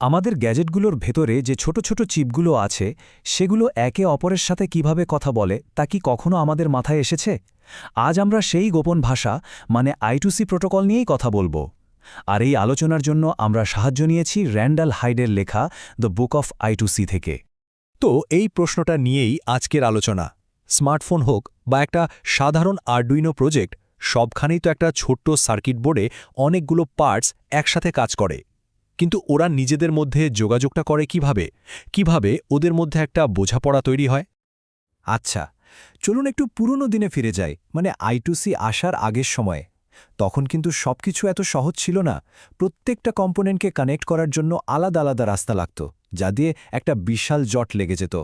আমাদের গ্যাজেটগুলোর ভেতরে যে ছোট ছোট চিপগুলো আছে সেগুলো একে অপরের সাথে কিভাবে কথা বলে তা কি কখনো আমাদের মাথায় এসেছে? আজ আমরা সেই গোপন ভাষা মানে I2C প্রোটোকল নিয়েই কথা বলবো। আর এই আলোচনার জন্য আমরা সাহায্য নিয়েছি র্যান্ডাল হাইডের লেখা দ্য বুক অফ I2C থেকে। তো এই প্রশ্নটা নিয়েই আজকের আলোচনা। স্মার্টফোন হোক বা একটা সাধারণ আরডুইনো প্রজেক্ট, সবখানেই তো একটা ছোট্ট সার্কিট বোর্ডে অনেকগুলো পার্টস একসাথে কাজ করে। কিন্তু ওরা নিজেদের মধ্যে যোগাযোগটা করে কিভাবে ওদের মধ্যে একটা বোঝাপড়া তৈরি হয়? আচ্ছা, চলুন একটু পুরনো দিনে ফিরে যাই, মানে I2C আসার আগের সময়ে। তখন কিন্তু সবকিছু এত সহজ ছিল না। প্রত্যেকটা কম্পোনেন্টকে কানেক্ট করার জন্য আলাদা আলাদা রাস্তা লাগত, যা দিয়ে একটা বিশাল জট লেগে যেত।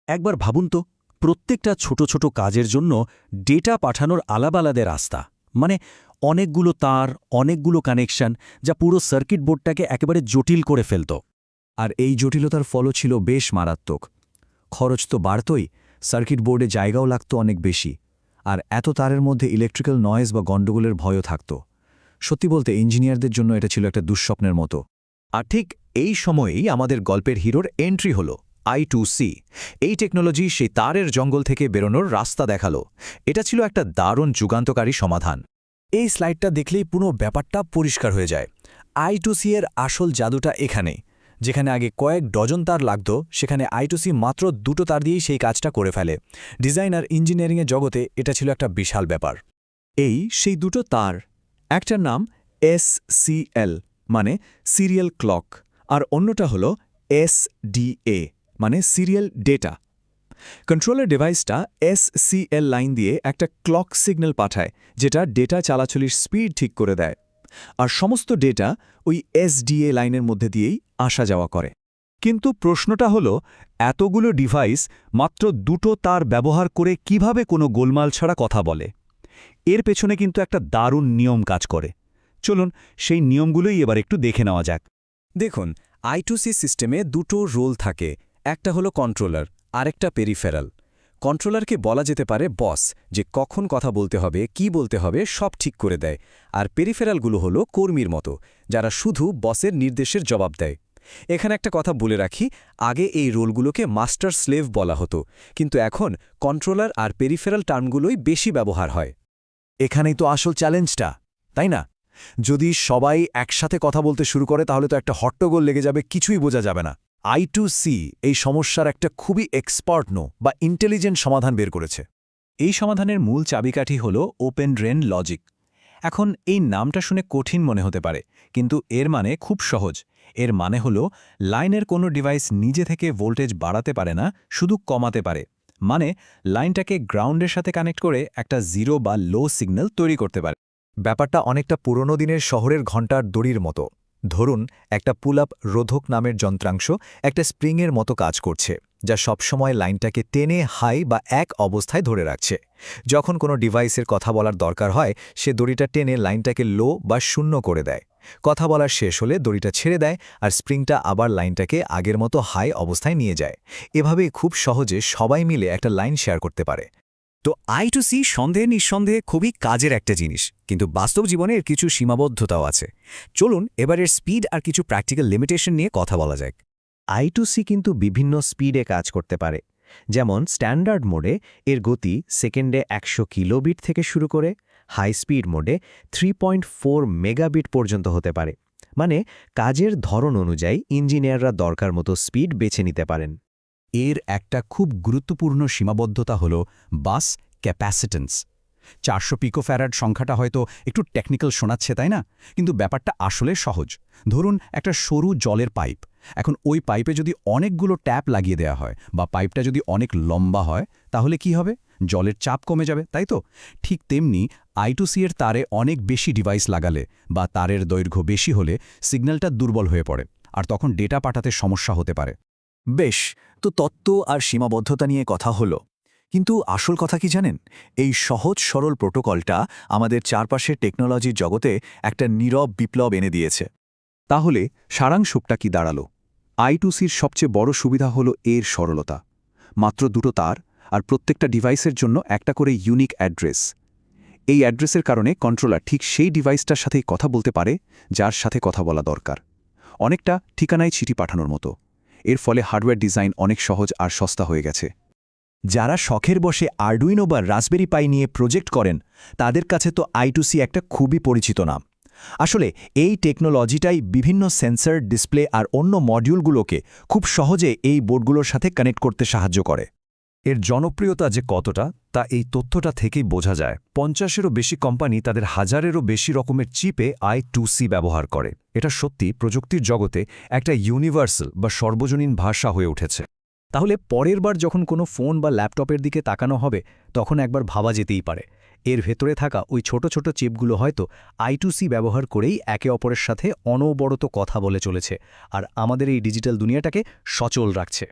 একবার ভাবুন তো, প্রত্যেকটা ছোট ছোট কাজের জন্য ডেটা পাঠানোর আলাদা রাস্তা, মানে অনেকগুলো তার, অনেকগুলো কানেকশন, যা পুরো সার্কিট বোর্ডটাকে একেবারে জটিল করে ফেলত। আর এই জটিলতার ফলও ছিল বেশ মারাত্মক। খরচ তো বাড়তই, সার্কিট বোর্ডে জায়গাও লাগত অনেক বেশি। আর এত তারের মধ্যে ইলেকট্রিক্যাল নয়েজ বা গণ্ডগোলের ভয়ও থাকত। সত্যি বলতে ইঞ্জিনিয়ারদের জন্য এটা ছিল একটা দুঃস্বপ্নের মতো। আর ঠিক এই সময়েই আমাদের গল্পের হিরোর এন্ট্রি হলো I2C। এই টেকনোলজি সেই তারের জঙ্গল থেকে বেরোনোর রাস্তা দেখালো। এটা ছিল একটা দারুণ যুগান্তকারী সমাধান। এই স্লাইডটা দেখলেই পুরো ব্যাপারটা পরিষ্কার হয়ে যায়। I2C এর আসল জাদুটা এখানেই। যেখানে আগে কয়েক ডজন তার লাগত, সেখানে I2C মাত্র দুটো তার দিয়েই সেই কাজটা করে ফেলে। ডিজাইন আর ইঞ্জিনিয়ারিংয়ের জগতে এটা ছিল একটা বিশাল ব্যাপার। এই সেই দুটো তার, একটার নাম SCL মানে সিরিয়াল ক্লক, আর অন্যটা হলো SDA মানে সিরিয়াল ডেটা। কন্ট্রোলার ডিভাইসটা SCL লাইন দিয়ে একটা ক্লক সিগন্যাল পাঠায়, যেটা ডেটা চালাচলির স্পিড ঠিক করে দেয়। আর সমস্ত ডেটা ওই SDA লাইনের মধ্যে দিয়েই আসা যাওয়া করে। কিন্তু প্রশ্নটা হলো, এতগুলো ডিভাইস মাত্র দুটো তার ব্যবহার করে কিভাবে কোনো গোলমাল ছাড়া কথা বলে? এর পেছনে কিন্তু একটা দারুণ নিয়ম কাজ করে। চলুন সেই নিয়মগুলোই এবার একটু দেখে নেওয়া যাক। দেখুন, I2C সিস্টেমে দুটো রোল থাকে, একটা হলো কন্ট্রোলার, আরেকটা পেরিফেরাল। কন্ট্রোলারকে বলা যেতে পারে বস, যে কখন কথা বলতে হবে, কি বলতে হবে সব ঠিক করে দেয়। আর পেরিফেরালগুলো হলো কর্মীর মতো, যারা শুধু বসের নির্দেশের জবাব দেয়। এখানে একটা কথা বলে রাখি, আগে এই রোলগুলোকে মাস্টার স্লেভ বলা হতো, কিন্তু এখন কন্ট্রোলার আর পেরিফেরাল টার্মগুলোই বেশি ব্যবহার হয়। এখানেই তো আসল চ্যালেঞ্জটা, তাই না? যদি সবাই একসাথে কথা বলতে শুরু করে তাহলে তো একটা হট্টগোল লেগে যাবে, কিছুই বোঝা যাবে না। I2C এই সমস্যার একটা খুবই এক্সপার্ট বা ইন্টেলিজেন্ট সমাধান বের করেছে। এই সমাধানের মূল চাবিকাঠি হল ওপেন রেন লজিক। এখন এই নামটা শুনে কঠিন মনে হতে পারে, কিন্তু এর মানে খুব সহজ। এর মানে হল লাইনের কোনো ডিভাইস নিজে থেকে ভোল্টেজ বাড়াতে পারে না, শুধু কমাতে পারে। মানে লাইনটাকে গ্রাউন্ডের সাথে কানেক্ট করে একটা জিরো বা লো সিগন্যাল তৈরি করতে পারে। ব্যাপারটা অনেকটা পুরনো দিনের শহরের ঘণ্টার দড়ির মতো। ধরুন, একটা পুল আপ রোধক নামের যন্ত্রাংশ একটা স্প্রিংয়ের মতো কাজ করছে, যা সবসময় লাইনটাকে টেনে হাই বা এক অবস্থায় ধরে রাখছে। যখন কোনো ডিভাইসের কথা বলার দরকার হয়, সে দড়িটা টেনে লাইনটাকে লো বা শূন্য করে দেয়। কথা বলার শেষ হলে দড়িটা ছেড়ে দেয়, আর স্প্রিংটা আবার লাইনটাকে আগের মতো হাই অবস্থায় নিয়ে যায়। এভাবেই খুব সহজে সবাই মিলে একটা লাইন শেয়ার করতে পারে। তো I2C সন্দেহে নিঃসন্দেহে খুবই কাজের একটা জিনিস, কিন্তু বাস্তব জীবনে এর কিছু সীমাবদ্ধতাও আছে। চলুন এবারের স্পিড আর কিছু প্র্যাকটিক্যাল লিমিটেশন নিয়ে কথা বলা যাক। I2C কিন্তু বিভিন্ন স্পিডে কাজ করতে পারে। যেমন স্ট্যান্ডার্ড মোডে এর গতি সেকেন্ডে 100 কিলোবিট থেকে শুরু করে হাই স্পিড মোডে 3.4 মেগাবিট পর্যন্ত হতে পারে। মানে কাজের ধরন অনুযায়ী ইঞ্জিনিয়াররা দরকার মতো স্পিড বেছে নিতে পারেন। এর একটা খুব গুরুত্বপূর্ণ সীমাবদ্ধতা হল বাস ক্যাপাসিট্যান্স। 400 পিকোফ্যারাড সংখ্যাটা হয়তো একটু টেকনিক্যাল শোনাচ্ছে, তাই না? কিন্তু ব্যাপারটা আসলে সহজ। ধরুন একটা সরু জলের পাইপ। এখন ওই পাইপে যদি অনেকগুলো ট্যাপ লাগিয়ে দেওয়া হয় বা পাইপটা যদি অনেক লম্বা হয়, তাহলে কি হবে? জলের চাপ কমে যাবে, তাই তো? ঠিক তেমনি I2C এর তারে অনেক বেশি ডিভাইস লাগালে বা তারের দৈর্ঘ্য বেশি হলে সিগন্যালটা দুর্বল হয়ে পড়ে, আর তখন ডেটা পাঠাতে সমস্যা হতে পারে। বেশ, তো তত্ত্ব আর সীমাবদ্ধতা নিয়ে কথা হলো, কিন্তু আসল কথা কি জানেন? এই সহজ সরল প্রোটোকলটা আমাদের চারপাশের টেকনোলজির জগতে একটা নীরব বিপ্লব এনে দিয়েছে। তাহলে সারাংশটা কি দাঁড়ালো? I2Cর সবচেয়ে বড় সুবিধা হলো এর সরলতা। মাত্র দুটো তার, আর প্রত্যেকটা ডিভাইসের জন্য একটা করে ইউনিক অ্যাড্রেস। এই অ্যাড্রেসের কারণে কন্ট্রোলার ঠিক সেই ডিভাইসটার সাথেই কথা বলতে পারে যার সাথে কথা বলা দরকার। অনেকটা ঠিকানায় চিঠি পাঠানোর মতো। এর ফলে হার্ডওয়্যার ডিজাইন অনেক সহজ আর সস্তা হয়ে গেছে। যারা শখের বসে আর্ডুইনো বা রাসবেরি পাই নিয়ে প্রজেক্ট করেন তাদের কাছে তো I2C একটা খুবই পরিচিত নাম। আসলে এই টেকনোলজিটাই বিভিন্ন সেন্সর, ডিসপ্লে আর অন্য মডিউলগুলোকে খুব সহজে এই বোর্ডগুলোর সাথে কানেক্ট করতে সাহায্য করে। এর জনপ্রিয়তা যে কতটা তা এই তথ্যটা থেকেই বোঝা যায়। 50-এরও বেশি কোম্পানি তাদের হাজারেরও বেশি রকমের চিপে I2C ব্যবহার করে। এটা সত্যি প্রযুক্তির জগতে একটা ইউনিভার্সাল বা সর্বজনীন ভাষা হয়ে উঠেছে। তাহলে পরের বার যখন কোনো ফোন বা ল্যাপটপের দিকে তাকানো হবে তখন একবার ভাবা যেতেই পারে এর ভেতরে থাকা ওই ছোট ছোট চিপগুলো হয়তো I2C ব্যবহার করেই একে অপরের সাথে অনবরত কথা বলে চলেছে আর আমাদের এই ডিজিটাল দুনিয়াটাকে সচল রাখছে।